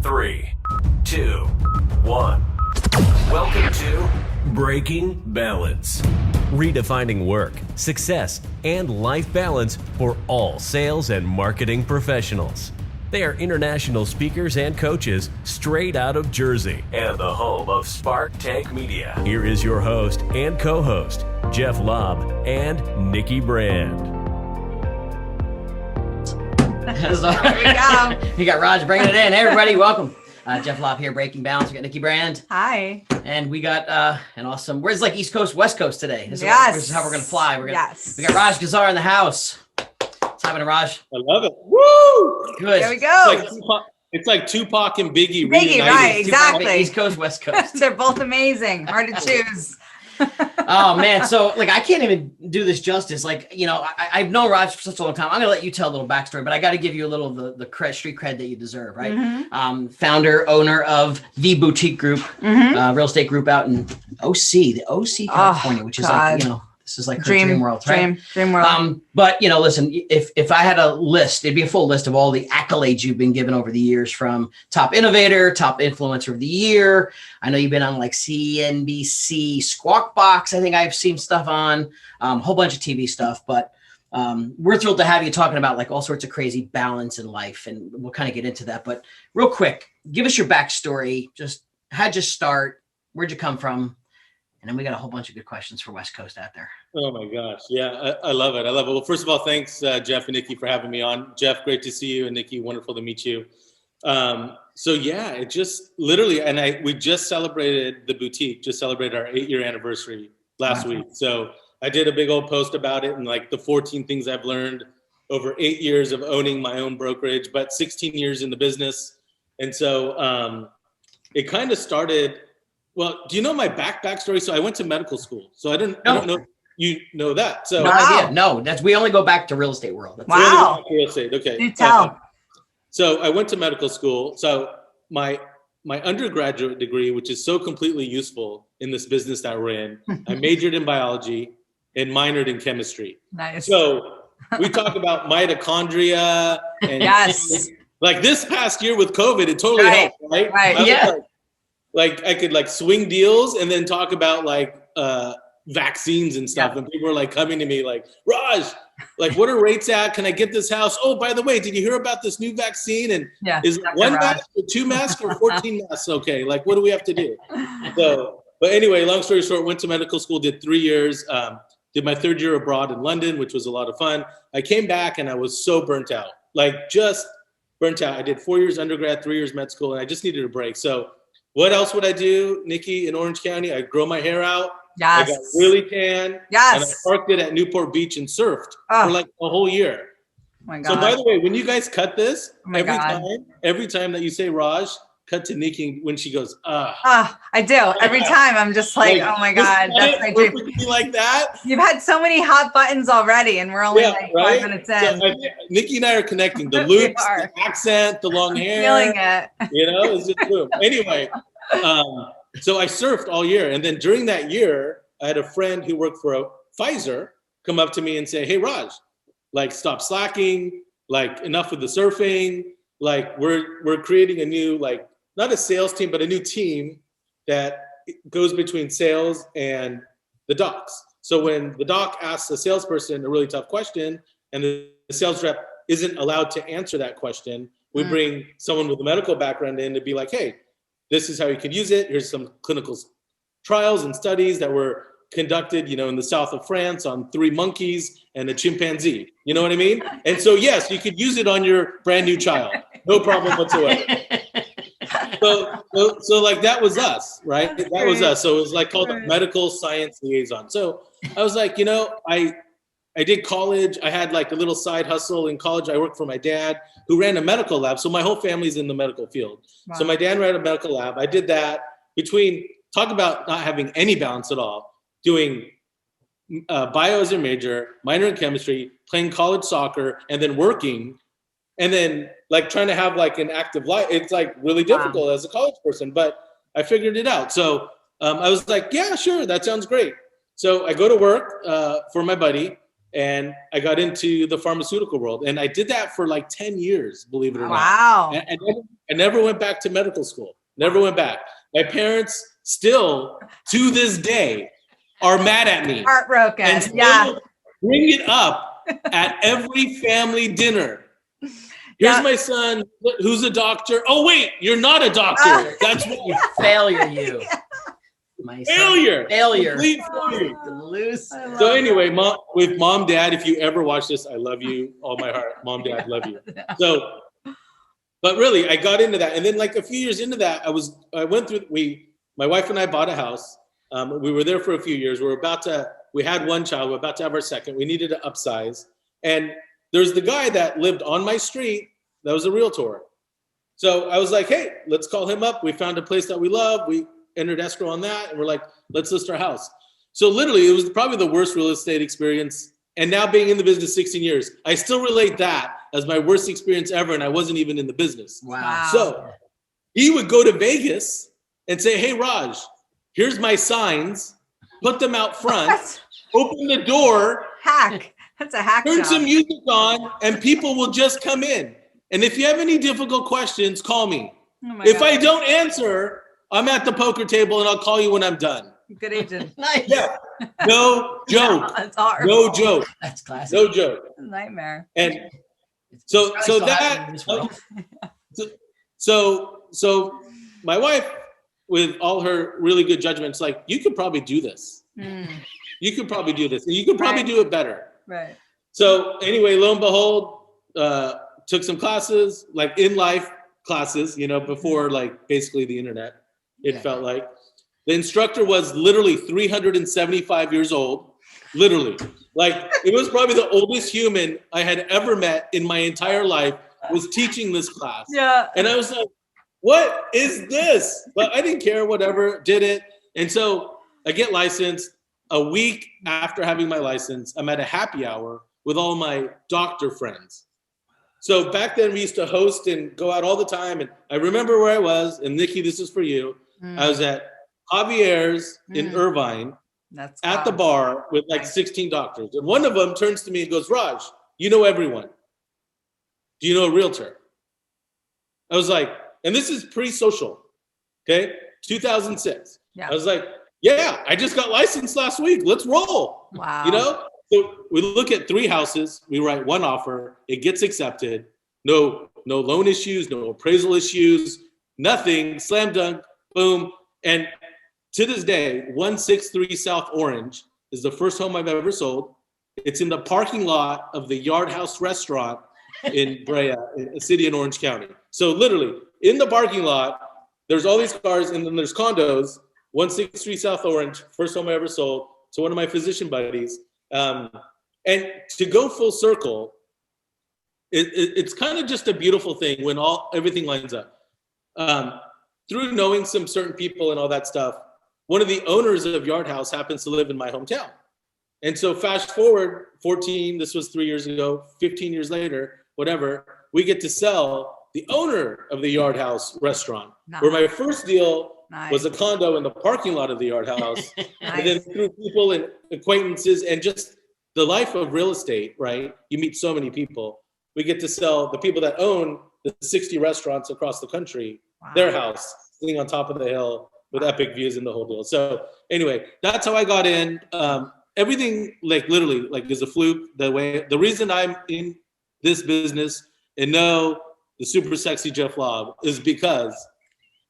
3, 2, 1. Welcome to Breaking Balance. Redefining work, success, and life balance for all sales and marketing professionals. They are international speakers and coaches straight out of Jersey and the home of Spark Tank Media. Here is your host and co-host, Jeff Lobb and Nikki Brand. There we go. You got Raj bringing it in. Hey, everybody, welcome. Jeff Lobb here, Breaking Balance. We got Nikki Brand. Hi. And we got an awesome, where's like East Coast, West Coast today. This is how we're going to fly. We got Raj Qsar in the house. What's happening, Raj? I love it. Woo! Good. There we go. It's like Tupac and Biggie. Biggie, right, exactly. East Coast, West Coast. They're both amazing. Hard to choose. Oh man, so like I can't even do this justice. Like, you know, I've known Raj for such a long time. I'm gonna let you tell a little backstory, but I got to give you a little of the street cred that you deserve, right? Mm-hmm. Founder, owner of the boutique group, real estate group out in the OC, California, which is like, you know, this is like her dream world, right? Dream world. But you know, listen, if I had a list, it'd be a full list of all the accolades you've been given over the years, from top innovator, top influencer of the year. I know you've been on like CNBC, Squawk Box. I think I've seen stuff on a whole bunch of TV stuff, but we're thrilled to have you talking about like all sorts of crazy balance in life, and we'll kind of get into that. But real quick, give us your backstory. Just how'd you start? Where'd you come from? And then we got a whole bunch of good questions for West Coast out there. Oh my gosh. Yeah, I love it. I love it. Well, first of all, thanks, Jeff and Nikki, for having me on. Jeff, great to see you. And Nikki, wonderful to meet you. So yeah, it just literally, and we just celebrated the boutique, just celebrated our 8-year anniversary last week. So I did a big old post about it and like the 14 things I've learned over 8 years of owning my own brokerage, but 16 years in the business. And so it kind of started. Well, do you know my backstory? So I went to medical school. So I don't know if you know that. So no idea. No, we only go back to real estate world. Wow. Real estate. Okay. Do tell. So I went to medical school. So my undergraduate degree, which is so completely useful in this business that we're in, I majored in biology and minored in chemistry. Nice. So we talk about mitochondria and yes. Like this past year with COVID, it totally helped, right? Right. Yeah. Like I could like swing deals and then talk about like vaccines and stuff. Yeah. And people were like coming to me like, Raj, like what are rates at? Can I get this house? Oh, by the way, did you hear about this new vaccine? And is one mask or 2 masks or 14 masks? Okay. Like, what do we have to do? So, but anyway, long story short, went to medical school, did 3 years, did my 3rd year abroad in London, which was a lot of fun. I came back and I was so burnt out, like just burnt out. I did 4 years undergrad, 3 years med school, and I just needed a break. So what else would I do, Nikki, in Orange County? I'd grow my hair out. Yes. I got really tan. Yes. And I parked it at Newport Beach and surfed for like a whole year. Oh my God. So by the way, when you guys cut this, every time that you say Raj, cut to Nikki when she goes, I do. Every time I'm just like, oh my God, that's my dream. Like that. You've had so many hot buttons already, and we're only 5 minutes in. So Nikki and I are connecting the loops, the accent, the long hair. Feeling it. You know, it's just boom. Anyway, so I surfed all year. And then during that year, I had a friend who worked for Pfizer come up to me and say, hey, Raj, like stop slacking, like enough with the surfing. Like we're creating a new, like, not a sales team, but a new team that goes between sales and the docs. So when the doc asks a salesperson a really tough question and the sales rep isn't allowed to answer that question, we bring someone with a medical background in to be like, hey, this is how you could use it. Here's some clinical trials and studies that were conducted, you know, in the south of France on 3 monkeys and a chimpanzee. You know what I mean? And so, yes, you could use it on your brand new child. No problem whatsoever. So like that was us, right? That was us. So it was like called a medical science liaison. So I was like, you know, I did college. I had like a little side hustle in college. I worked for my dad who ran a medical lab. So my whole family's in the medical field. Wow. So my dad ran a medical lab. I did that between, talk about not having any balance at all, doing bio as a major, minor in chemistry, playing college soccer, and then working. And then like trying to have like an active life. It's like really difficult as a college person, but I figured it out. So I was like, yeah, sure. That sounds great. So I go to work for my buddy and I got into the pharmaceutical world. And I did that for like 10 years, believe it or not. Wow. And I never went back to medical school. Never went back. My parents still, to this day, are mad at me. Heartbroken. And still Yeah. bring it up at every family dinner. Here's my son, who's a doctor. Oh, wait, you're not a doctor. That's what You failure, you. My son. failure. Failure. Complete failure. Loose. So anyway, mom, dad, if you ever watch this, I love you, all my heart. Mom, dad, love you. So, but really, I got into that, and then like a few years into that, my wife and I bought a house. We were there for a few years. We had one child. We're about to have our second. We needed to upsize, and there's the guy that lived on my street that was a realtor. So I was like, hey, let's call him up. We found a place that we love. We entered escrow on that, and we're like, let's list our house. So literally, it was probably the worst real estate experience. And now being in the business 16 years, I still relate that as my worst experience ever, and I wasn't even in the business. Wow. So he would go to Vegas and say, hey, Raj, here's my signs. Put them out front. Open the door. Hack. That's a hack Turn job. some music on, and people will just come in. And if you have any difficult questions, call me. Oh my If God. I don't answer, I'm at the poker table, and I'll call you when I'm done. Good agent. Nice. Yeah. No joke. That's horrible. No joke. That's classic. No joke. Nightmare. And It's so probably so still happening in this world. so my wife, with all her really good judgments, like, you could probably do this. Mm, You could probably do this. And you could probably Right. do it better. right. So anyway, lo and behold, took some classes, like in life classes, before like basically the internet, it Yeah. felt like. The instructor was literally 375 years old, literally. Like, it was probably the oldest human I had ever met in my entire life was teaching this class. Yeah. And I was like, what is this? But I didn't care, whatever, did it. And so I get licensed. A week after having my license, I'm at a happy hour with all my doctor friends. So back then we used to host and go out all the time. And I remember where I was, and Nikki, this is for you. I was at Javier's in Irvine That's at the class. bar with like 16 doctors. And one of them turns to me and goes, Raj, you know everyone. Do you know a realtor? I was like, and this is pre-social, okay? 2006. Yeah. I was like, yeah, I just got licensed last week. Let's roll. Wow. So we look at 3 houses. We write one offer. It gets accepted. No loan issues, no appraisal issues, nothing. Slam dunk, boom. And to this day, 163 South Orange is the first home I've ever sold. It's in the parking lot of the Yard House restaurant in Brea, a city in Orange County. So literally, in the parking lot, there's all these cars, and then there's condos. 163 South Orange, first home I ever sold to one of my physician buddies. And to go full circle, it's kind of just a beautiful thing when everything lines up. Through knowing some certain people and all that stuff, one of the owners of Yard House happens to live in my hometown. And so fast forward 14, this was 3 years ago, 15 years later, whatever, we get to sell the owner of the Yard House restaurant, where my first deal was a condo in the parking lot of the Yard House. And then through people and acquaintances and just the life of real estate, right? You meet so many people. We get to sell the people that own the 60 restaurants across the country, their house, sitting on top of the hill with epic views and the whole deal. So anyway, that's how I got in. Everything like literally like is a fluke. The reason I'm in this business and know the super sexy Jeff Lobb is because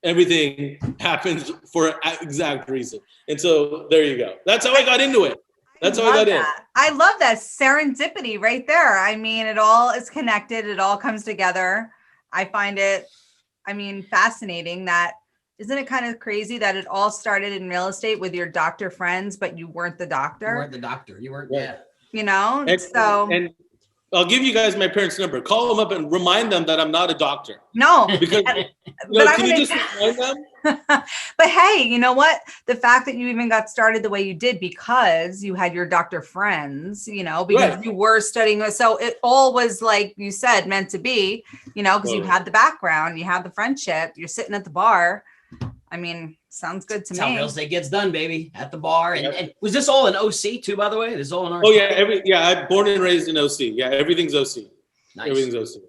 everything happens for an exact reason. And so there you go. That's how I got into it. That's how I got in. I love that serendipity right there. I mean, it all is connected. It all comes together. I find it, fascinating that, isn't it kind of crazy that it all started in real estate with your doctor friends, but you weren't the doctor? You weren't the doctor. You weren't, Yeah. And I'll give you guys my parents' number. Call them up and remind them that I'm not a doctor. no, Because but can you just remind them? but hey, you know what? The fact that you even got started the way you did because you had your doctor friends, because Right. you were studying. So it all was, like you said, meant to be, because you Totally. had the background, you had the friendship, you're sitting at the bar. I mean, sounds good to That's how me. real estate gets done, baby, at the bar. Yep. And was this all in OC too, by the way? This is all in Oh yeah, I'm born and raised in OC. Yeah, everything's OC. Nice. Everything's OC.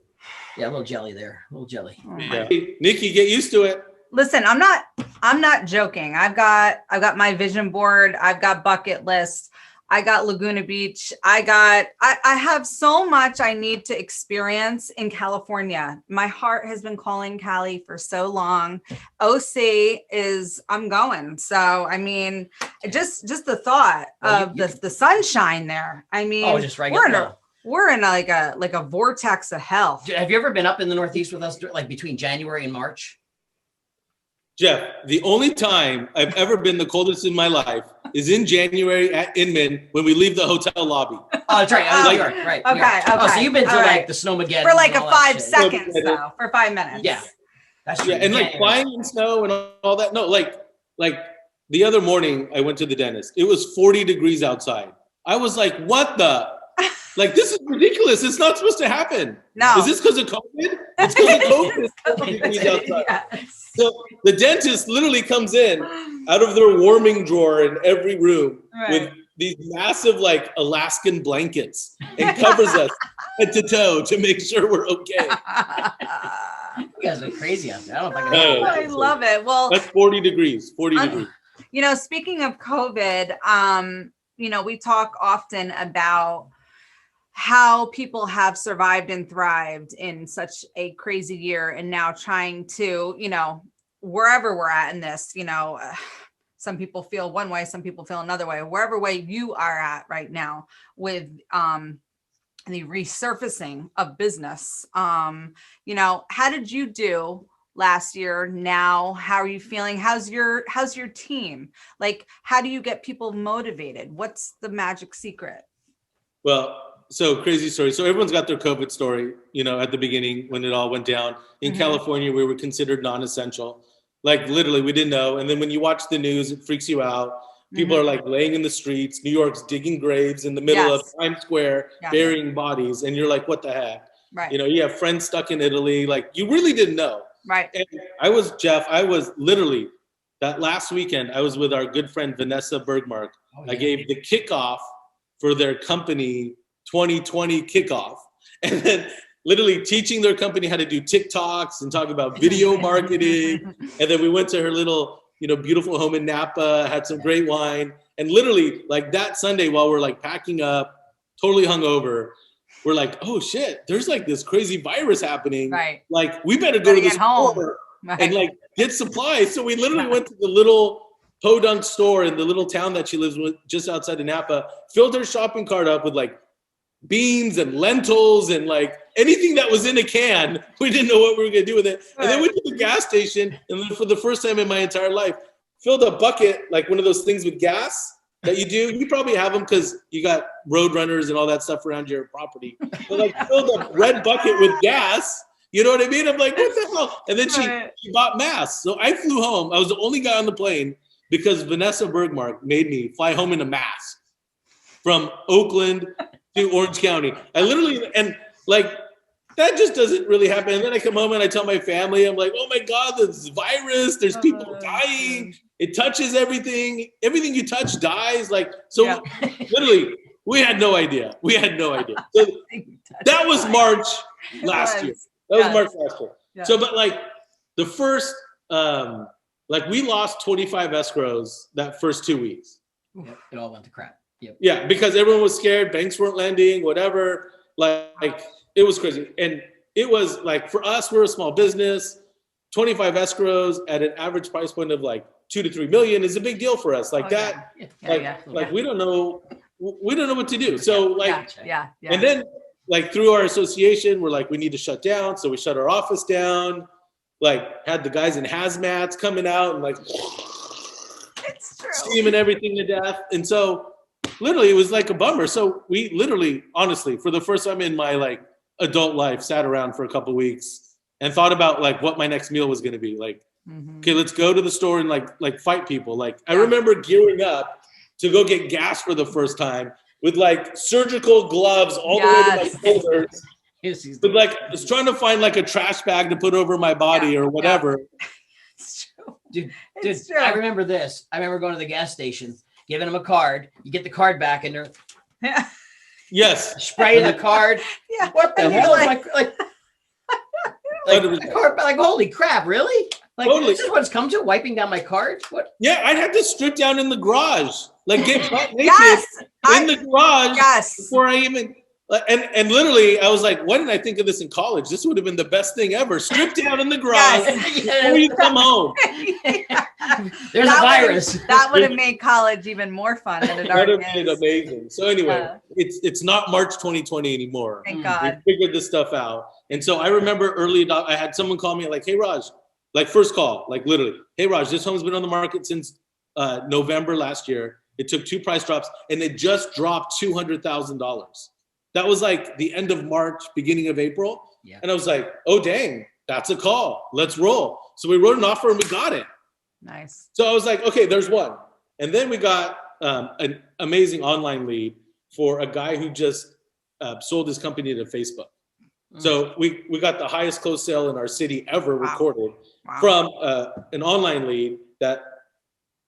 Yeah, a little jelly there. A little jelly. Oh Yeah. Nikki, get used to it. Listen, I'm not joking. I've got my vision board. I've got bucket lists. I got Laguna Beach. I have so much I need to experience in California. My heart has been calling Cali for so long. OC is, I'm going. So, I mean, just the thought of the sunshine there. I mean, just regular. we're in like a vortex of hell. Have you ever been up in the Northeast with us, like between January and March? Jeff, the only time I've ever been the coldest in my life is in January at Inman when we leave the hotel lobby. Oh, that's right. New York, right. New York. Oh, so you've been to like the Snowmageddon for like and a all that 5 shit. seconds though, for 5 minutes. Yeah. That's true. Yeah, and like flying in snow and all that. No, like the other morning I went to the dentist. It was 40 degrees outside. I was like, what the? Like, this is ridiculous. It's not supposed to happen. No. Is this because of COVID? It's because of COVID. It's 40 degrees outside. Yes. So the dentist literally comes in out of their warming drawer in every room with these massive like Alaskan blankets and covers us head to toe to make sure we're okay. You guys are crazy out there. I don't know if I No. can. I love it. Well, That's 40 degrees. 40 degrees. you know, speaking of COVID, you know, we talk often about how people have survived and thrived in such a crazy year, and now trying to, you know, wherever we're at in this, you know, some people feel one way, some people feel another way, wherever way you are at right now with the resurfacing of business. You know, how did you do last year? Now, how are you feeling? How's your team? Like, how do you get people motivated? What's the magic secret? Well, so crazy story. So everyone's got their COVID story, you know, at the beginning when it all went down. In California, we were considered non-essential. Like literally, we didn't know. And then when you watch the news, it freaks you out. People are like laying in the streets. New York's digging graves in the middle of Times Square, burying bodies. And you're like, what the heck? Right. You know, you have friends stuck in Italy. Like you really didn't know. Right. And I was literally, that last weekend, I was with our good friend, Vanessa Bergmark. I gave the kickoff for their company 2020 kickoff. And then literally teaching their company how to do TikToks and talk about video marketing. And then we went to her little, you know, beautiful home in Napa, had some great wine. And literally like that Sunday while we're like packing up, totally hungover, we're like, oh shit, there's like this crazy virus happening. Right. Like we better go to the store home. and like get supplies. So we literally went to the little podunk store in the little town that she lives with just outside of Napa, filled her shopping cart up with like beans and lentils and like anything that was in a can. We didn't know what we were gonna do with it. And then went to the gas station and then for the first time in my entire life, filled a bucket, like one of those things with gas that you do. You probably have them because you got road runners and all that stuff around your property. But like filled a red bucket with gas. You know what I mean? I'm like, what the hell? And then she bought masks. So I flew home. I was the only guy on the plane because Vanessa Bergmark made me fly home in a mask from Oakland to Orange County. I literally, and like, that just doesn't really happen. And then I come home and I tell my family, I'm like, oh my God, this virus, there's people dying. It touches everything. Everything you touch dies. Like, so literally, we had no idea. We had no idea. So that was March last year. That was March last year. Yeah. So, but like the first, like we lost 25 escrows that first 2 weeks. It all went to crap. Yep. Yeah, because everyone was scared. Banks weren't lending, whatever. Like it was crazy. And it was like, for us, we're a small business. 25 escrows at an average price point of like 2 to 3 million is a big deal for us. Like like we don't know what to do. So like, and then like through our association, we're like, we need to shut down. So we shut our office down, like had the guys in hazmats coming out and like steaming everything to death. And so literally it was like a bummer. So we literally, honestly, for the first time in my like adult life, sat around for a couple of weeks and thought about like what my next meal was going to be. Like, okay, let's go to the store and like fight people. Like I remember gearing up to go get gas for the first time with like surgical gloves all the way to my shoulders. But like I was trying to find like a trash bag to put over my body or whatever. Dude, It's true. I remember this. I remember going to the gas station, giving them a card. You get the card back, and they're Yes. spraying the card. Yeah. What the And hell? you're Like 100%. the card, like holy crap, really? Like Totally. this is what it's come to? Wiping down my card? What? Yeah, I'd have to strip down in the garage, like get butt naked Yes. in the garage Yes. before I even. And literally, I was like, why didn't I think of this in college? This would have been the best thing ever. Strip down in the garage before you come home. There's a virus. That would have made college even more fun than it That would already have been is. amazing. So anyway, Yeah. it's not March 2020 anymore. Thank We God. figured this stuff out. And so I remember I had someone call me like, hey, Raj, like first call, like literally, hey, Raj, this home's been on the market since November last year. It took 2 price drops and it just dropped $200,000. That was like the end of March, beginning of April. Yeah. And I was like, oh, dang, that's a call. Let's roll. So we wrote an offer and we got it. Nice. So I was like, okay, there's one. And then we got an amazing online lead for a guy who just sold his company to Facebook. So we got the highest closed sale in our city ever recorded from an online lead that,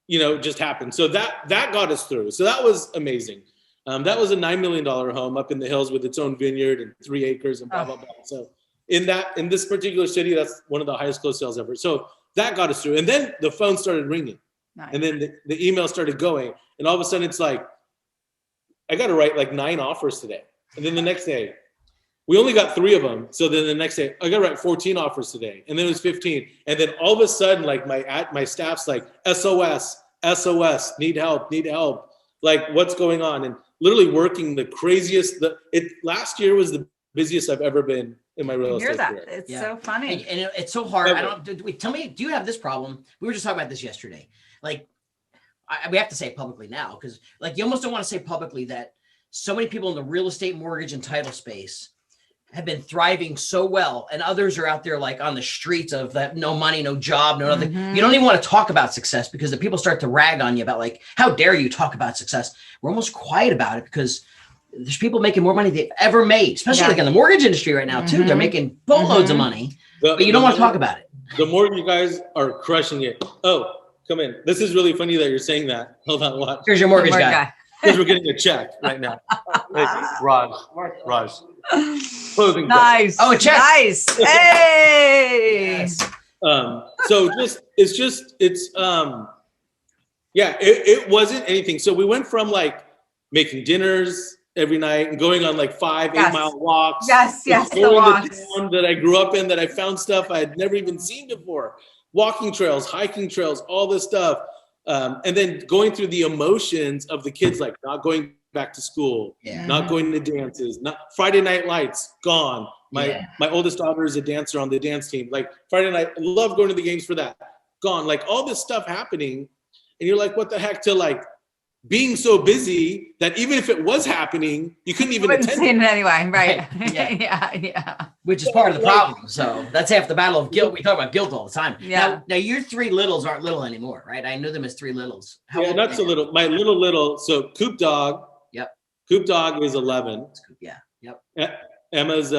just happened. So that got us through. So that was amazing. That was a $9 million home up in the hills with its own vineyard and 3 acres and blah, blah, blah. So in this particular city, that's one of the highest closed sales ever. So that got us through. And then the phone started ringing. Nice. And then the email started going. And all of a sudden it's like, I got to write like 9 offers today. And then the next day, we only got 3 of them. So then the next day, I got to write 14 offers today. And then it was 15. And then all of a sudden, like my staff's like, SOS, need help. Like what's going on? And literally working the craziest. Last year was the busiest I've ever been in my real estate career. It's so funny. And it's so hard. Tell me, do you have this problem? We were just talking about this yesterday. Like, we have to say it publicly now because, like, you almost don't want to say publicly that so many people in the real estate, mortgage, and title space have been thriving so well, and others are out there like on the streets of that, no money, no job, no nothing. You don't even want to talk about success because the people start to rag on you about like, how dare you talk about success? We're almost quiet about it because there's people making more money they've ever made, especially like in the mortgage industry right now too. They're making boatloads of money, but you don't want to talk about it. The more you guys are crushing it. Oh, come in. This is really funny that you're saying that. Hold on, watch. Here's your mortgage guy. Because we're getting a check right now. Hey, Raj. Closing Nice. Oh, a check. Nice. Hey. Yes. So it wasn't anything. So we went from like making dinners every night and going on like 5-8 mile walks. Yes, the walks. The town that I grew up in, that I found stuff I had never even seen before. Walking trails, hiking trails, all this stuff. And then going through the emotions of the kids, like not going back to school, not going to dances, not Friday night lights, gone. My oldest daughter is a dancer on the dance team. Like Friday night, I love going to the games for that. Gone. Like all this stuff happening. And you're like, what the heck, to like being so busy that even if it was happening, you couldn't even attend it anyway. Right. Yeah. Which is part of the problem. So that's half the battle of guilt. We talk about guilt all the time. Yeah. Now your 3 littles aren't little anymore, right? I knew them as 3 littles. How old not so little. My little. So Coop Dog. Yep. Coop Dog is 11. Yeah. Yep. Emma's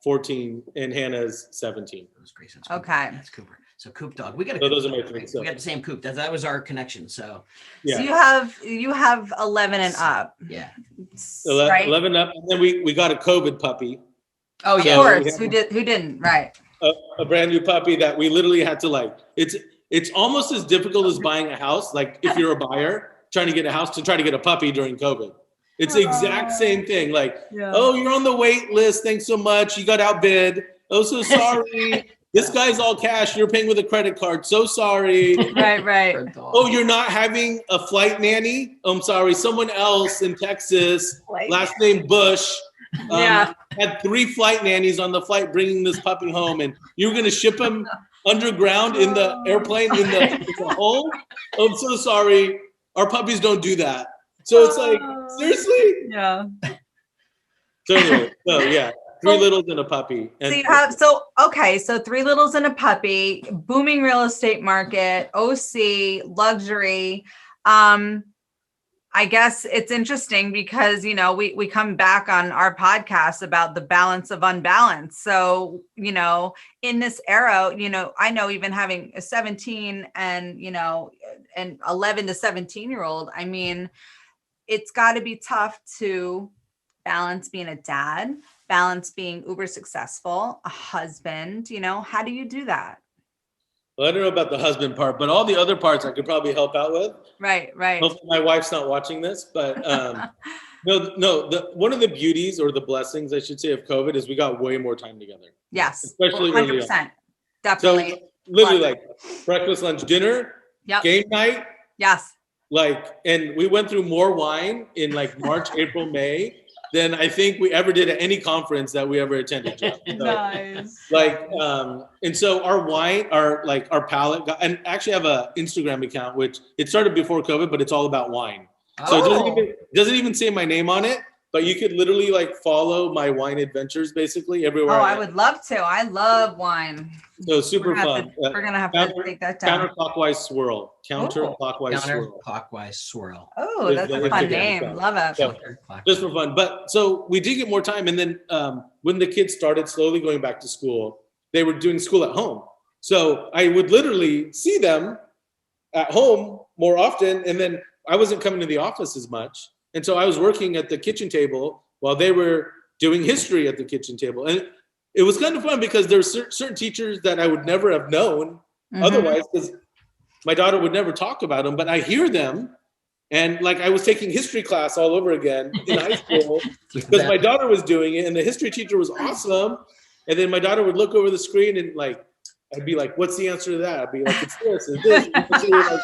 14 and Hannah's 17. That was great. Okay. That's Cooper. So Coop Dog. We got a those are my 3. three. So. We got the same Coop. That was our connection. So yeah. So you have 11 and up. Yeah. 11 up. And then we got a COVID puppy. Oh yeah. Of course. Who didn't? Right. A brand new puppy that we literally had to like, it's almost as difficult as buying a house. Like if you're a buyer trying to get a house, to try to get a puppy during COVID. It's the exact same thing. Like, oh, you're on the wait list. Thanks so much. You got outbid. Oh, so sorry. This guy's all cash. You're paying with a credit card. So sorry. Right. Oh, you're not having a flight nanny? I'm sorry. Someone else in Texas, last name Bush, had 3 flight nannies on the flight bringing this puppy home, and you were going to ship him underground in the airplane in the hole? Oh, I'm so sorry. Our puppies don't do that. So it's like, seriously? Yeah. So anyway, 3 littles and a puppy. And So 3 littles and a puppy, booming real estate market, OC, luxury. I guess it's interesting because, we come back on our podcast about the balance of unbalance. So, in this era, I know even having a 17 and, an 11 to 17-year-old, I mean, it's got to be tough to balance being a dad, balance being uber successful, a husband, how do you do that? Well, I don't know about the husband part, but all the other parts I could probably help out with. Right. Hopefully my wife's not watching this, but no. One of the beauties or the blessings, I should say, of COVID is we got way more time together. Yes, especially 100%. early on. Definitely. So literally, like breakfast, lunch, dinner, Yep. game night. Yes. And we went through more wine in like March, April, May than I think we ever did at any conference that we ever attended. Jeff. So, Nice. And so our wine, our palate got, and actually have a Instagram account, which it started before COVID, but it's all about wine. So it doesn't even say my name on it, but you could literally like follow my wine adventures basically everywhere. Oh, I would love to. I love wine. So super fun. We're going to have to take that down. Counterclockwise swirl. Counterclockwise swirl. Counterclockwise swirl. Oh, that's a fun name. Love it. So, just for fun. But so we did get more time. And then when the kids started slowly going back to school, they were doing school at home. So I would literally see them at home more often. And then I wasn't coming to the office as much. And so I was working at the kitchen table while they were doing history at the kitchen table. And it was kind of fun because there were certain teachers that I would never have known otherwise, because my daughter would never talk about them, but I hear them. And like I was taking history class all over again in high school because my daughter was doing it and the history teacher was awesome. And then my daughter would look over the screen and like, I'd be like, what's the answer to that? I'd be like, it's this, it's this. And so like,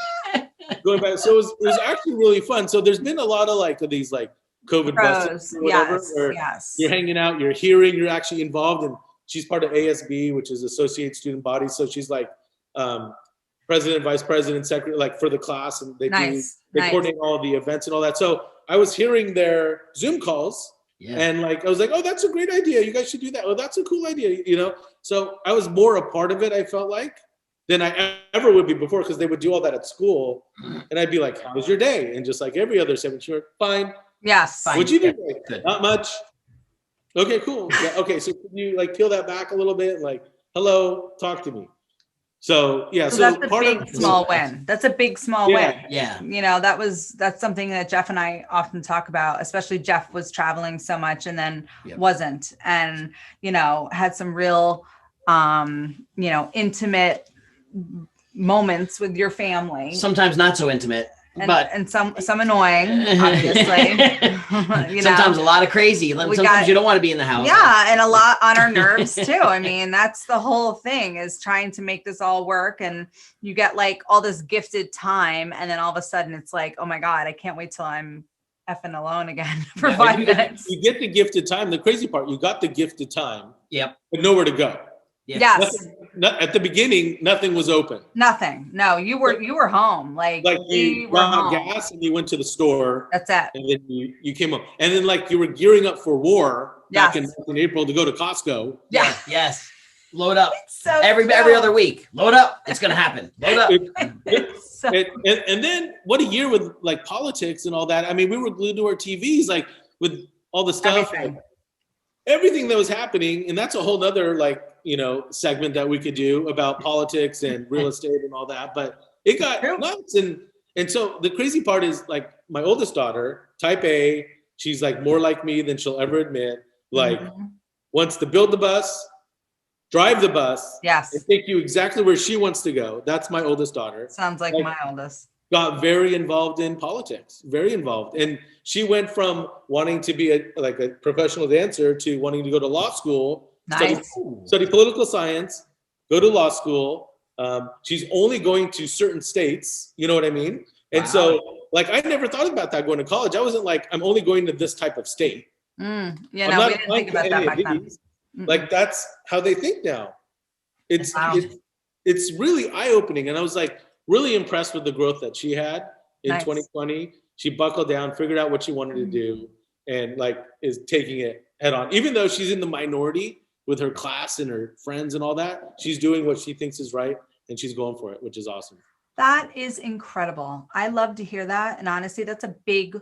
going back. So it was actually really fun. So there's been a lot of like these like COVID buses or whatever, where you're hanging out, you're hearing, you're actually involved. And she's part of ASB, which is Associate Student Body. So she's like president, vice president, secretary, like for the class, and they coordinate all the events and all that. So I was hearing their Zoom calls. Yeah. And like I was like, oh, that's a great idea. You guys should do that. Oh, that's a cool idea, So I was more a part of it, I felt like, than I ever would be before, because they would do all that at school. And I'd be like, how was your day? And just like every other 17-year-old, fine. Yes. Fine. What'd you do today? Not much. Okay, cool. Yeah, okay, so can you like peel that back a little bit? Like, hello, talk to me. So yeah, so that's a big small win. That's a big small win. Yeah. That's something that Jeff and I often talk about, especially Jeff was traveling so much and then wasn't, and had some real intimate moments with your family. Sometimes not so intimate. And some annoying, obviously. Sometimes a lot of crazy. Sometimes you don't want to be in the house. Yeah, and a lot on our nerves too. I mean, that's the whole thing, is trying to make this all work. And you get like all this gifted time, and then all of a sudden it's like, oh my God, I can't wait till I'm effing alone again for 5 minutes. You get the gifted time. The crazy part, you got the gifted time. Yep. But nowhere to go. Yes. At the beginning, nothing was open. Nothing. No, you were home. Like you got gas and you went to the store. That's it. And then you came home. And then like you were gearing up for war back in April to go to Costco. Yeah. Yes. Load up. Every other week. Load up. It's gonna happen. Load up. And then what a year with like politics and all that. I mean, we were glued to our TVs, like with all the stuff. Everything that was happening, and that's a whole nother segment that we could do about politics and real estate and all that. But it got nuts, and so the crazy part is like my oldest daughter, type A, she's like more like me than she'll ever admit. Like wants to build the bus, drive the bus, and take you exactly where she wants to go. That's my oldest daughter. Sounds like my oldest. Got very involved in politics, very involved. And she went from wanting to be a professional dancer to wanting to go to law school, study political science, go to law school. She's only going to certain states, you know what I mean? And so like, I never thought about that going to college. I wasn't like, I'm only going to this type of state. We didn't think about that back then. Like, that's how they think now. It's really eye-opening. And I was like, really impressed with the growth that she had in 2020. She buckled down, figured out what she wanted to do, and like is taking it head on. Even though she's in the minority with her class and her friends and all that, she's doing what she thinks is right, and she's going for it, which is awesome. That is incredible. I love to hear that. And honestly, that's a big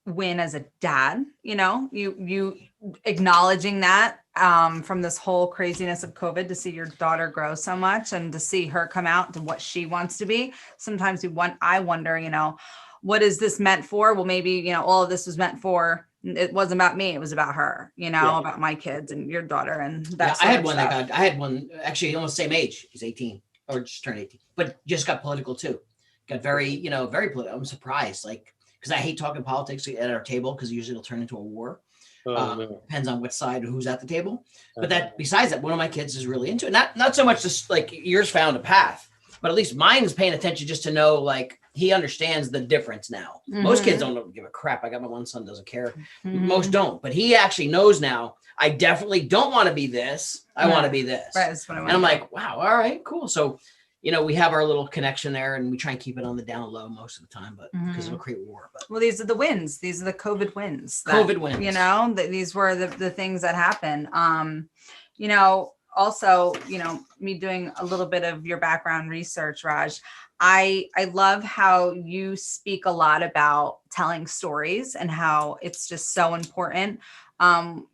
win as a dad. You know, you acknowledging that from this whole craziness of COVID, to see your daughter grow so much and to see her come out to what she wants to be. Sometimes I wonder, you know, what is this meant for? Well, maybe, you know, all of this was meant for, it wasn't about me. It was about her, you know, about my kids and your daughter. And that's, I had one actually almost the same age. He's 18 or just turned 18, but just got political too. Got very political. I'm surprised, like, because I hate talking politics at our table because usually it'll turn into a war. Depends on which side, who's at the table. But that, besides that, one of my kids is really into it. Not so much just like yours found a path, but at least mine is paying attention just to know, like, he understands the difference now. Most kids don't give a crap. I got my one son doesn't care. Most don't, but he actually knows now. I definitely don't want to be this. I want to be this. Right, that's what I want and I'm to like, wow, all right, cool. So, you know, we have our little connection there, and we try and keep it on the down low most of the time, but because it'll create war. But well, these are the wins. These are the COVID wins. COVID wins. You know, these were the things that happen. You know, also, you know, me doing a little bit of your background research, Raj, I love how you speak a lot about telling stories and how it's just so important.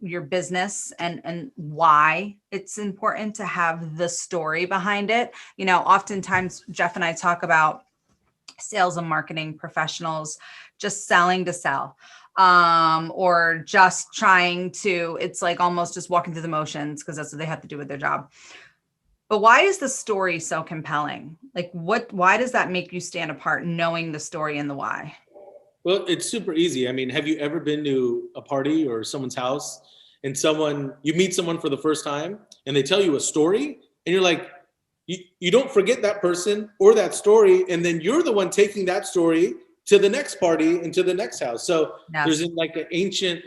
Your business and why it's important to have the story behind it. You know, oftentimes Jeff and I talk about sales and marketing professionals just selling to sell, or just trying to, it's like almost just walking through the motions because that's what they have to do with their job. But why is the story so compelling? Like why does that make you stand apart, knowing the story and the why? Well, it's super easy. I mean, have you ever been to a party or someone's house and you meet someone for the first time and they tell you a story and you're like, you don't forget that person or that story. And then you're the one taking that story to the next party and to the next house. So there's like an ancient,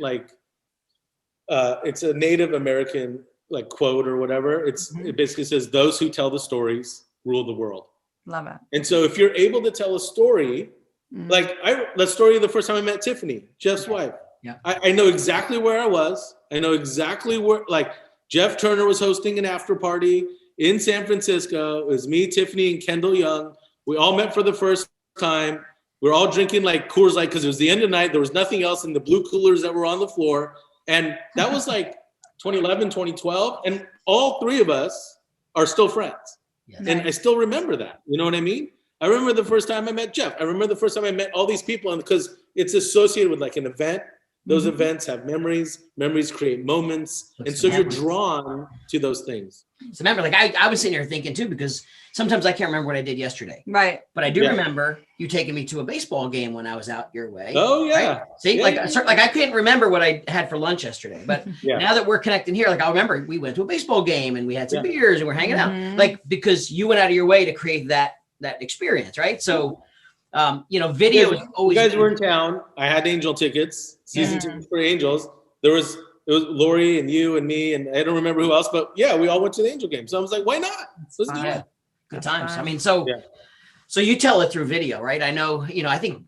it's a Native American like quote or whatever. It basically says, those who tell the stories rule the world. Love it. And so if you're able to tell a story, like the story of the first time I met Tiffany, Jeff's wife. Yeah. I know exactly where I was. I know exactly where, like, Jeff Turner was hosting an after party in San Francisco. It was me, Tiffany, and Kendall Young. We all met for the first time. We were all drinking like Coors Light because it was the end of the night. There was nothing else in the blue coolers that were on the floor. And that was like 2011, 2012. And all three of us are still friends. Yes. And I still remember that. You know what I mean? I remember the first time I met Jeff. I remember the first time I met all these people, and because it's associated with like an event, those events have memories create moments. And so you're drawn to those things. So remember, like I was sitting here thinking too, because sometimes I can't remember what I did yesterday. Right. But I do remember you taking me to a baseball game when I was out your way. Oh yeah. Right? See, like I can't remember what I had for lunch yesterday, but now that we're connecting here, like I'll remember we went to a baseball game and we had some beers and we're hanging out, like, because you went out of your way to create that experience, right? So, video is always. You guys were in town. I had Angel tickets, season 2 for Angels. It was Lori and you and me, and I don't remember who else, but yeah, we all went to the Angel game. So I was like, why not? Let's do it. Good times. I mean, so you tell it through video, right? I know, I think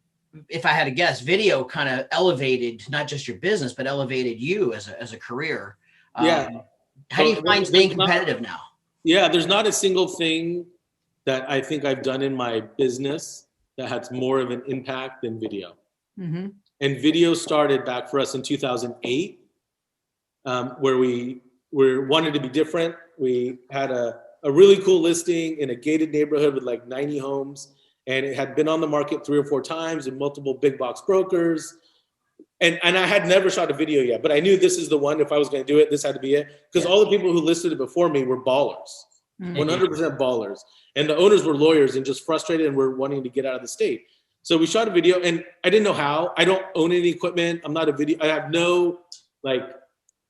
if I had to guess, video kind of elevated not just your business, but elevated you as a career. How do you find staying competitive now? Yeah, there's not a single thing that I think I've done in my business that has more of an impact than video. And video started back for us in 2008, where we wanted to be different. We had a really cool listing in a gated neighborhood with like 90 homes, and it had been on the market 3 or 4 times in multiple big box brokers. And I had never shot a video yet, but I knew this is the one. If I was going to do it, this had to be it, because all the people who listed it before me were ballers, 100% ballers. And the owners were lawyers and just frustrated and were wanting to get out of the state. So we shot a video, and I didn't know how. I don't own any equipment. I'm not a video. I have no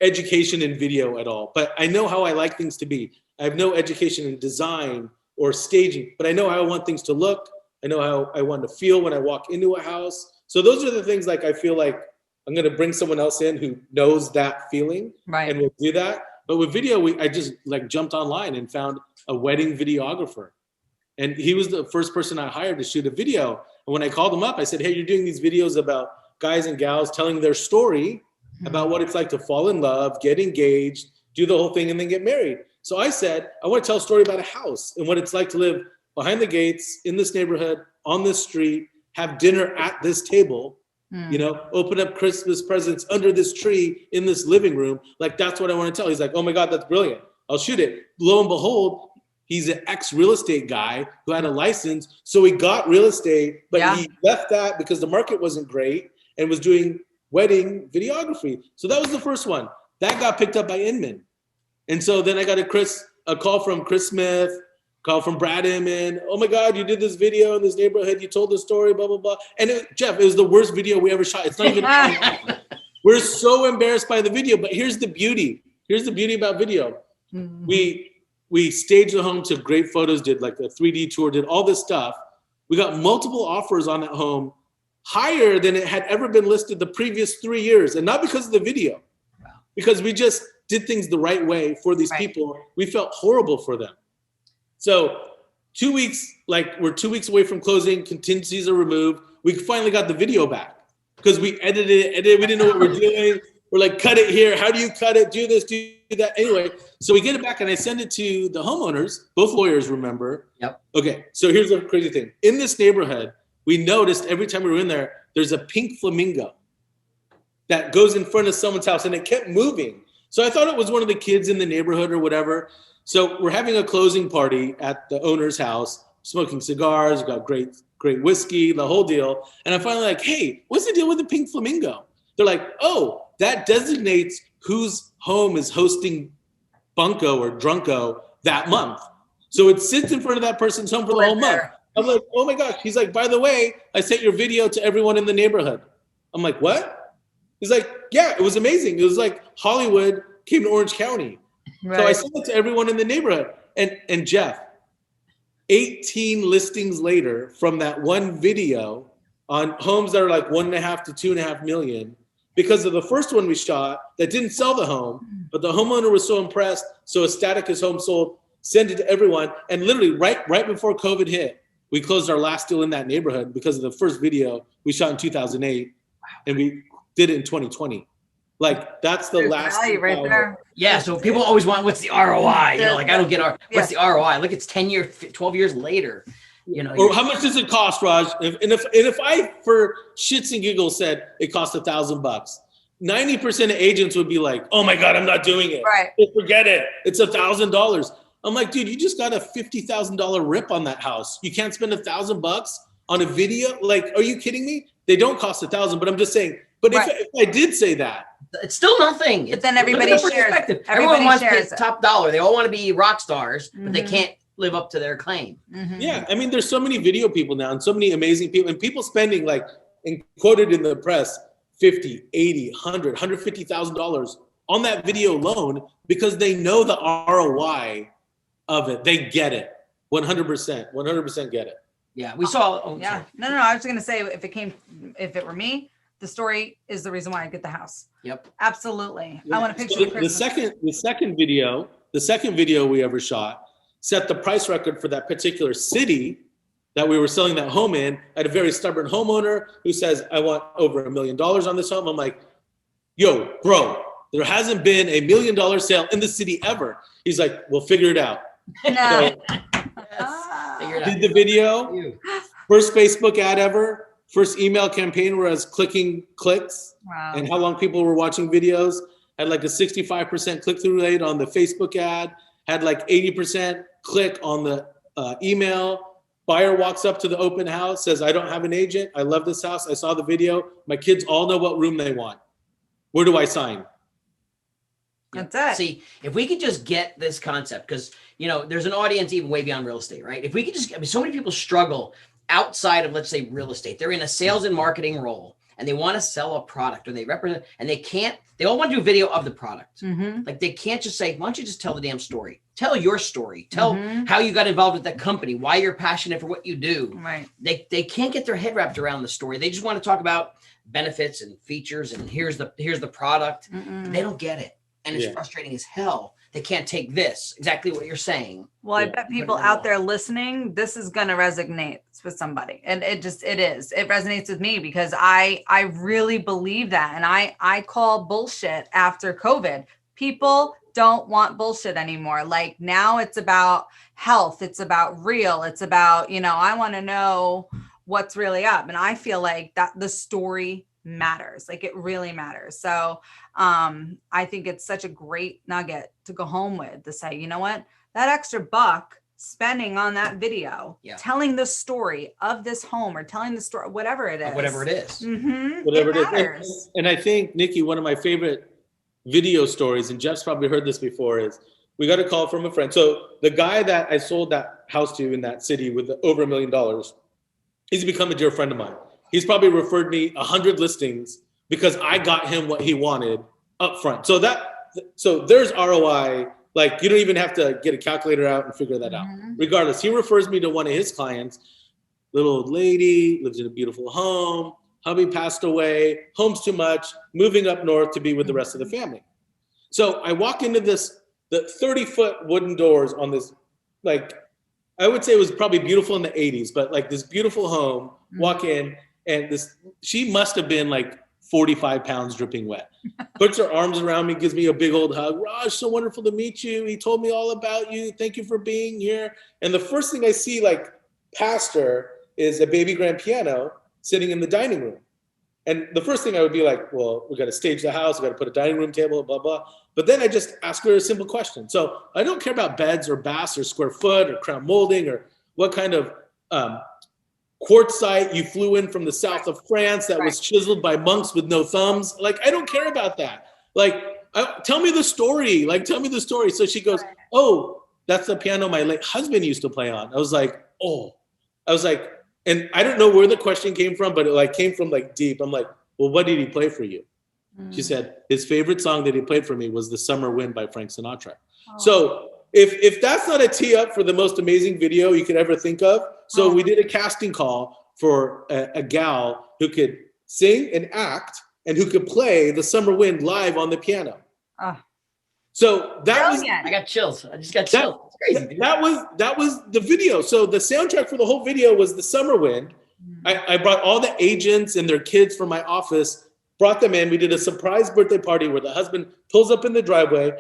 education in video at all, but I know how I like things to be. I have no education in design or staging, but I know how I want things to look. I know how I want to feel when I walk into a house. So those are the things, like, I feel like I'm going to bring someone else in who knows that feeling, and we'll do that. But with video, I just jumped online and found a wedding videographer. And he was the first person I hired to shoot a video. And when I called him up, I said, hey, you're doing these videos about guys and gals telling their story about what it's like to fall in love, get engaged, do the whole thing, and then get married. So I said, I want to tell a story about a house and what it's like to live behind the gates in this neighborhood, on this street, have dinner at this table, you know, open up Christmas presents under this tree in this living room. Like, that's what I want to tell. He's like, oh my God, that's brilliant. I'll shoot it. Lo and behold, he's an ex-real estate guy who had a license. So he got real estate, but he left that because the market wasn't great and was doing wedding videography. So that was the first one. That got picked up by Inman. And so then I got a call from Chris Smith, call from Brad Inman. Oh my God, you did this video in this neighborhood. You told the story, blah, blah, blah. And Jeff, it was the worst video we ever shot. It's not even, we're so embarrassed by the video, but here's the beauty. Here's the beauty about video. We staged the home, took great photos, did like a 3D tour, did all this stuff. We got multiple offers on that home, higher than it had ever been listed the previous 3 years. And not because of the video, because we just did things the right way for these people. We felt horrible for them. So 2 weeks, like we're 2 weeks away from closing, contingencies are removed. We finally got the video back because we edited it. We didn't know what we're doing. We're like, cut it here. How do you cut it? Do this, do that. Anyway, so we get it back and I send it to the homeowners. Both lawyers remember. Yep. Okay, so here's the crazy thing. In this neighborhood, we noticed every time we were in there, there's a pink flamingo that goes in front of someone's house and it kept moving. So I thought it was one of the kids in the neighborhood or whatever. So we're having a closing party at the owner's house, smoking cigars, we've got great whiskey, the whole deal. And I'm finally like, hey, what's the deal with the pink flamingo? They're like, oh, that designates whose home is hosting Bunko or Drunko that month. So it sits in front of that person's home for the whole month. I'm like, oh my gosh. He's like, by the way, I sent your video to everyone in the neighborhood. I'm like, what? He's like, yeah, it was amazing. It was like Hollywood came to Orange County. Right. So I sent it to everyone in the neighborhood. And Jeff, 18 listings later from that one video on homes that are like 1.5 to 2.5 million, because of the first one we shot that didn't sell the home, but the homeowner was so impressed, so ecstatic his home sold, sent it to everyone. And literally right before COVID hit, we closed our last deal in that neighborhood because of the first video we shot in 2008, and we did it in 2020. Like, that's the last value right there. Yeah, so people always want, what's the ROI? You know, like, I don't get what's the ROI? Look, it's 10 years, 12 years later. You know, or how much does it cost, Raj? If I, for shits and giggles, said it cost $1,000, 90% of agents would be like, "Oh my God, I'm not doing it. Right? Forget it. It's $1,000." I'm like, dude, you just got a $50,000 rip on that house. You can't spend $1,000 on a video. Like, are you kidding me? They don't cost $1,000, but I'm just saying. But if I did say that, it's still nothing. But then everybody shares. Everyone wants to pay top dollar. They all want to be rock stars, but they can't live up to their claim. Yeah, I mean, there's so many video people now and so many amazing people, and people spending, like, and quoted in the press, $50, $80, $100, $150,000 on that video alone because they know the ROI of it. They get it. 100% get it. Yeah, we saw. No, I was going to say, if it were me, the story is the reason why I get the house. Yep. Absolutely. Yeah. I want to picture the second video we ever shot set the price record for that particular city that we were selling that home in. I had a very stubborn homeowner who says, I want over $1 million on this home. I'm like, yo, bro, there hasn't been $1 million sale in the city ever. He's like, we'll figure it out. No. Did the video, first Facebook ad ever, first email campaign where I was clicking clicks and how long people were watching videos, had like a 65% click-through rate on the Facebook ad, had like 80% click on the email. Buyer walks up to the open house, says, I don't have an agent. I love this house. I saw the video. My kids all know what room they want. Where do I sign? That's it. See, if we could just get this concept, because, you know, there's an audience even way beyond real estate, right? If we could just, so many people struggle outside of, let's say, real estate. They're in a sales and marketing role and they want to sell a product, or they represent, and they all want to do a video of the product. Like, they can't just say, why don't you just tell the damn story? Tell your story. Tell how you got involved with that company, why you're passionate for what you do. Right. They can't get their head wrapped around the story. They just want to talk about benefits and features and here's the product. They don't get it. And it's frustrating as hell. They can't take this, exactly what you're saying. Well, I bet people out there listening, this is going to resonate with somebody. And it resonates with me because I really believe that. And I call bullshit after COVID. People don't want bullshit anymore. Like now it's about health. It's about real. It's about, I want to know what's really up. And I feel like that the story matters. Like it really matters. So I think it's such a great nugget to go home with, to say, you know what, that extra buck spending on that video, telling the story of this home or telling the story, whatever it is. Whatever it is. Mm-hmm, Whatever it it is. And I think, Nikki, one of my favorite video stories, and Jeff's probably heard this before, is we got a call from a friend. So the guy that I sold that house to in that city with over $1 million, he's become a dear friend of mine. He's probably referred me 100 listings because I got him what he wanted up front. So there's ROI. Like you don't even have to get a calculator out and figure that out. Regardless, he refers me to one of his clients, little old lady, lives in a beautiful home. Hubby passed away, home's too much, moving up north to be with the rest of the family. So I walk into the 30-foot wooden doors on this, like, I would say it was probably beautiful in the 80s, but like this beautiful home, walk in, and she must have been like 45 pounds dripping wet. Puts her arms around me, gives me a big old hug. Raj, so wonderful to meet you. He told me all about you. Thank you for being here. And the first thing I see, like, past her is a baby grand piano sitting in the dining room. And the first thing I would be like, well, we got to stage the house. We got to put a dining room table, blah, blah. But then I just ask her a simple question. So I don't care about beds or baths or square foot or crown molding or what kind of quartzite you flew in from the south of France that was chiseled by monks with no thumbs. Like, I don't care about that. Like, tell me the story. Like, tell me the story. So she goes, oh, that's the piano my late husband used to play on. I was like, and I don't know where the question came from, but it like came from like deep. I'm like, well, what did he play for you? She said, his favorite song that he played for me was The Summer Wind by Frank Sinatra. So if that's not a tee up for the most amazing video you could ever think of. So we did a casting call for a gal who could sing and act and who could play The Summer Wind live on the piano. So that was, I got chills. I just got chills. It's crazy, dude. That was the video. So the soundtrack for the whole video was The Summer Wind. I brought all the agents and their kids from my office, brought them in. We did a surprise birthday party where the husband pulls up in the driveway.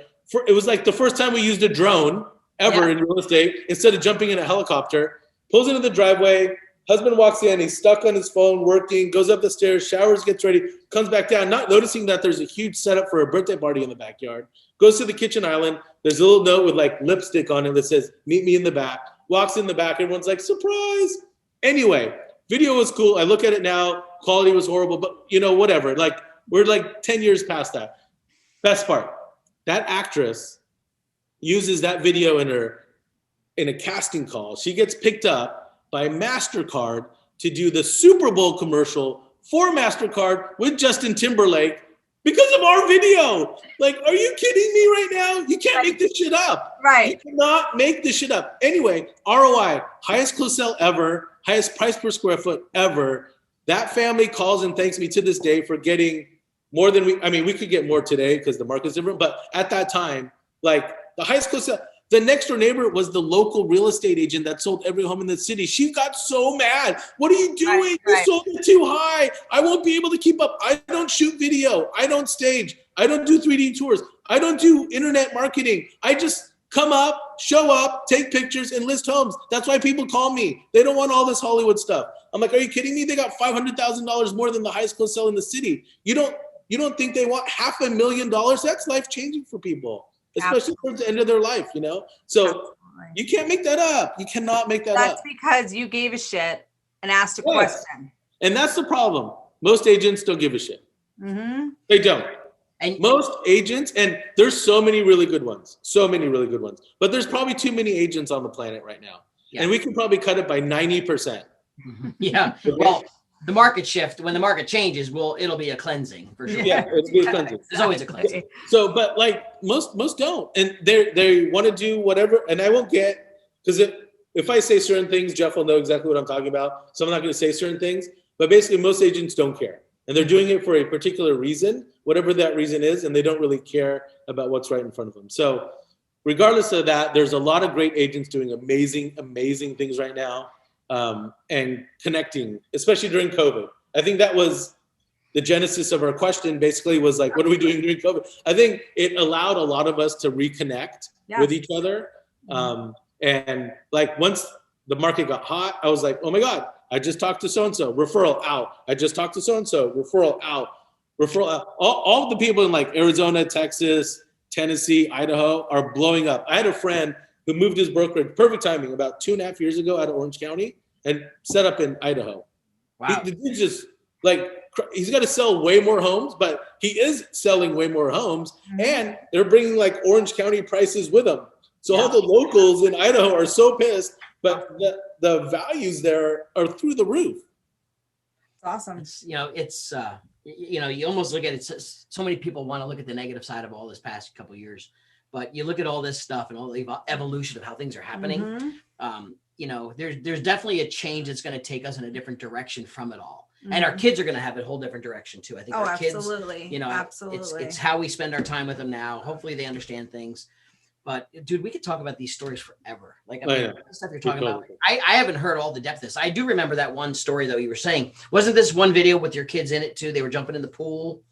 It was like the first time we used a drone ever in real estate instead of jumping in a helicopter. Pulls into the driveway. Husband walks in. He's stuck on his phone working, goes up the stairs, showers, gets ready, comes back down, not noticing that there's a huge setup for a birthday party in the backyard. Goes to the kitchen island. There's a little note with like lipstick on it that says, meet me in the back. Walks in the back. Everyone's like, surprise. Anyway, video was cool. I look at it now. Quality was horrible, but whatever. Like we're like 10 years past that. Best part, that actress uses that video in a casting call. She gets picked up by MasterCard to do the Super Bowl commercial for MasterCard with Justin Timberlake because of our video. Like, are you kidding me right now? You can't make this shit up. Right. You cannot make this shit up. Anyway, ROI, highest close sale ever, highest price per square foot ever. That family calls and thanks me to this day for getting more than we could get more today because the market's different. But at that time, like the highest close sale, the next door neighbor was the local real estate agent that sold every home in the city. She got so mad. What are you doing? You sold it too high. I won't be able to keep up. I don't shoot video. I don't stage. I don't do 3D tours. I don't do internet marketing. I just come up, show up, take pictures, and list homes. That's why people call me. They don't want all this Hollywood stuff. I'm like, are you kidding me? They got $500,000 more than the highest close sale in the city. You don't think they want $500,000? That's life-changing for people. Especially towards the end of their life, So you can't make that up. You cannot make that up. That's because you gave a shit and asked a question. And that's the problem. Most agents don't give a shit. Mm-hmm. They don't. And most agents, and there's so many really good ones, but there's probably too many agents on the planet right now. Yeah. And we can probably cut it by 90%. Yeah. Well, the market shift, when the market changes, it'll be a cleansing for sure. Yeah, it'll be a cleansing. There's always a cleansing. So, but like most don't, and they want to do whatever, and I won't get, because if I say certain things, Jeff will know exactly what I'm talking about. So I'm not going to say certain things, but basically most agents don't care, and they're doing it for a particular reason, whatever that reason is, and they don't really care about what's right in front of them. So regardless of that, there's a lot of great agents doing amazing, amazing things right now. And connecting, especially during COVID. I think that was the genesis of our question basically was like, what are we doing during COVID? I think it allowed a lot of us to reconnect with each other. And like once the market got hot, I was like, oh my God, I just talked to so-and-so, referral out. I just talked to so-and-so, referral out, referral out. All the people in like Arizona, Texas, Tennessee, Idaho are blowing up. I had a friend who moved his brokerage, perfect timing, about 2.5 years ago out of Orange County and set up in Idaho. Wow. The dude's just like, he's got to sell way more homes, but he is selling way more homes, and they're bringing like Orange County prices with them. So all the locals in Idaho are so pissed, but the values there are through the roof. It's awesome. It's, you almost look at it. So many people want to look at the negative side of all this past couple of years, but you look at all this stuff and all the evolution of how things are happening. There's definitely a change that's going to take us in a different direction from it all. And our kids are going to have a whole different direction too. I think our kids, absolutely. It's how we spend our time with them now. Hopefully they understand things. But dude, we could talk about these stories forever. Like, the stuff you're talking about. I haven't heard all the depth of this. I do remember that one story though. You were saying, wasn't this one video with your kids in it too? They were jumping in the pool.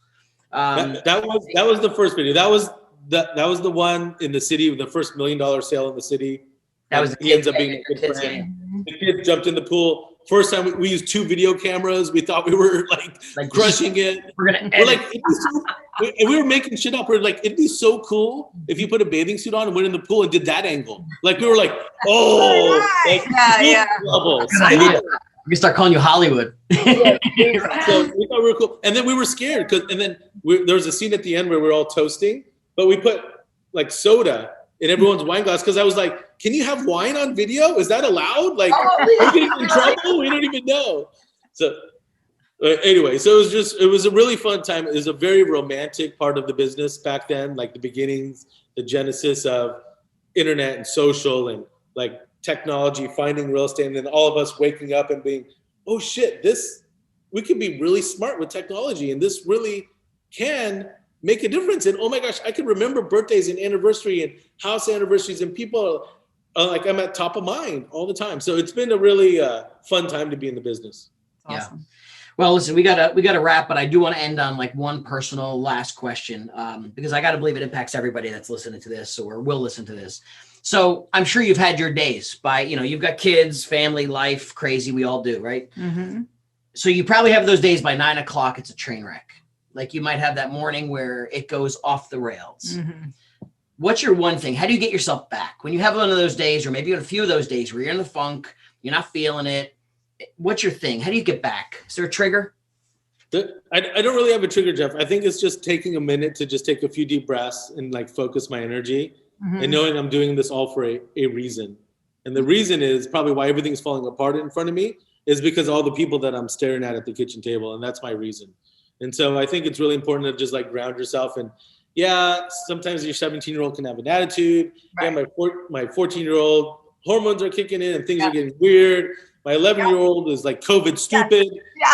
That was the first video. That was the one in the city, the first $1 million sale in the city. That was he ends up being a good friend. The kid jumped in the pool. First time we used 2 video cameras. We thought we were like crushing it. We're like, we were making shit up. We're like, it'd be so cool if you put a bathing suit on and went in the pool and did that angle. Like we were like, level. We start calling you Hollywood. So we thought we were cool, and then we were scared there was a scene at the end where we were all toasting, but we put like soda in everyone's wine glass because I was like, can you have wine on video? Is that allowed? Like, we're getting in trouble? We don't even know. So anyway, so it was a really fun time. It was a very romantic part of the business back then, like the beginnings, the genesis of internet and social and like technology, finding real estate, and then all of us waking up and being, oh shit, we can be really smart with technology, and this really can make a difference. And oh my gosh, I can remember birthdays and anniversary and house anniversaries, and people are like, I'm at top of mind all the time. So it's been a really fun time to be in the business. Awesome. Yeah. Well, listen, we gotta wrap, but I do want to end on like one personal last question, because I got to believe it impacts everybody that's listening to this or will listen to this. So I'm sure you've had your days you've got kids, family, life, crazy. We all do, right? Mm-hmm. So you probably have those days by 9 o'clock. It's a train wreck. Like you might have that morning where it goes off the rails. Mm-hmm. What's your one thing? How do you get yourself back when you have one of those days, or maybe a few of those days where you're in the funk, you're not feeling it? What's your thing? How do you get back? Is there a trigger? I don't really have a trigger, Jeff. I think it's just taking a minute to just take a few deep breaths and like focus my energy, and knowing I'm doing this all for a reason. And the reason is probably why everything's falling apart in front of me is because all the people that I'm staring at the kitchen table, and that's my reason. And so I think it's really important to just like ground yourself. And sometimes your 17-year-old can have an attitude. Right. Yeah, my 14-year-old hormones are kicking in and things are getting weird. My 11-year-old is like COVID stupid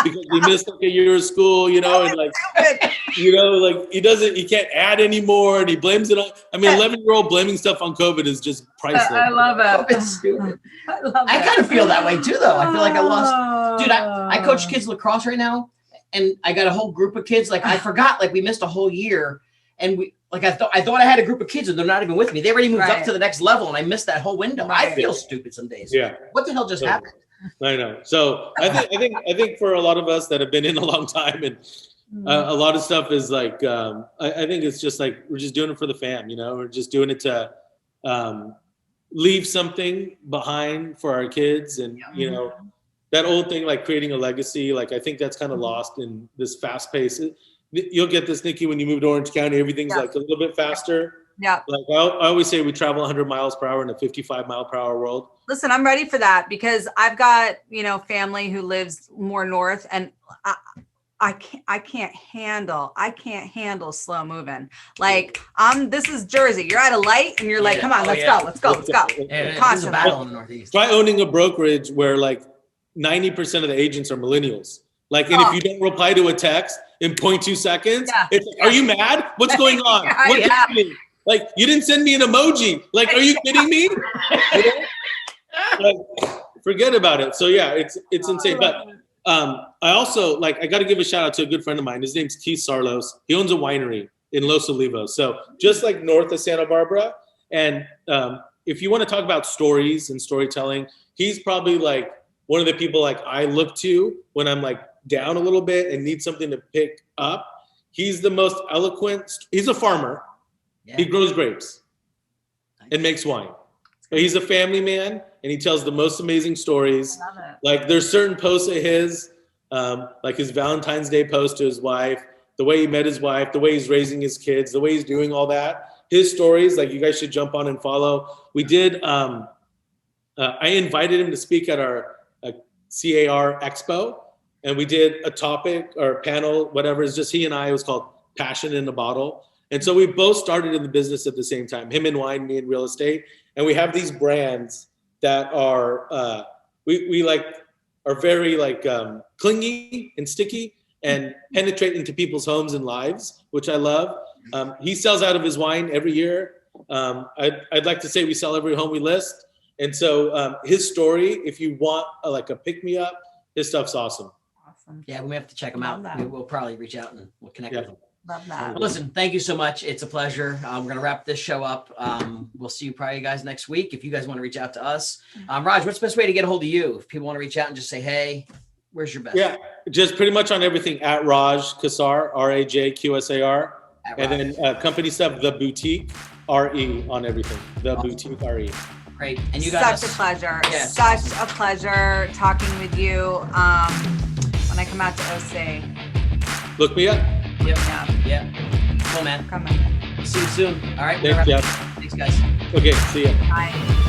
because he missed like a year of school, and like, like he can't add anymore and he blames it on. I mean, 11-year-old blaming stuff on COVID is just priceless. I love it. It's stupid. I kind of feel that way too, though. I feel like I lost. Dude, I coach kids lacrosse right now, and I got a whole group of kids. Like I forgot, like we missed a whole year, and I thought I had a group of kids and they're not even with me. They already moved up to the next level, and I missed that whole window. I feel stupid some days. Yeah. What the hell just happened? I know. So I think for a lot of us that have been in a long time, and a lot of stuff is like, I think it's just like, we're just doing it for the fam, we're just doing it to leave something behind for our kids. And, that old thing, like creating a legacy, like I think that's kind of lost in this fast pace. You'll get this, Nikki, when you move to Orange County, everything's like a little bit faster. Yeah. Like I always say, we travel 100 miles per hour in a 55 mile per hour world. Listen, I'm ready for that because I've got, family who lives more north, and I can't handle slow moving. Like this is Jersey. You're at a light and you're like, come on, let's go. It's a battle in the Northeast. Try owning a brokerage where like 90% of the agents are millennials. Like, and if you don't reply to a text in 0.2 seconds, it's like, are you mad? What's going on? What's happening? Like, you didn't send me an emoji. Like, are you kidding me? Like, forget about it. So yeah, it's insane. But I also I got to give a shout out to a good friend of mine. His name's Qsar. He owns a winery in Los Olivos, so just north of Santa Barbara. And if you want to talk about stories and storytelling, he's probably one of the people I look to when I'm down a little bit and need something to pick up. He's the most eloquent. He's a farmer. Yeah. He grows grapes and makes wine. But he's a family man, and he tells the most amazing stories. There's certain posts of his, his Valentine's Day post to his wife, the way he met his wife, the way he's raising his kids, the way he's doing all that. His stories, you guys should jump on and follow. We did. I invited him to speak at our CAR Expo, and we did a topic or panel, whatever. It's just he and I. It was called Passion in a Bottle. And so we both started in the business at the same time, him in wine, me in real estate. And we have these brands that are, we are very clingy and sticky and penetrate into people's homes and lives, which I love. He sells out of his wine every year. I'd like to say we sell every home we list. And so his story, if you want a pick-me-up, his stuff's awesome. Awesome. Yeah, we have to check him out. We'll probably reach out and we'll connect with him. Love that. Well, listen, thank you so much. It's a pleasure. We're going to wrap this show up. We'll see you probably guys next week. If you guys want to reach out to us, Raj, what's the best way to get a hold of you? If people want to reach out and just say, hey, where's your best? Yeah, just pretty much on everything at Raj Qsar, RAJQSAR. And then company stuff, The Boutique, RE on everything. The Boutique, RE. Great. And you guys. Such a pleasure. Yeah. Such a pleasure talking with you when I come out to OC. Look me up. Yep. Yeah. Cool, man. Come on. See you soon. All right. Thanks, Jeff. Thanks, guys. Okay, see ya. Bye.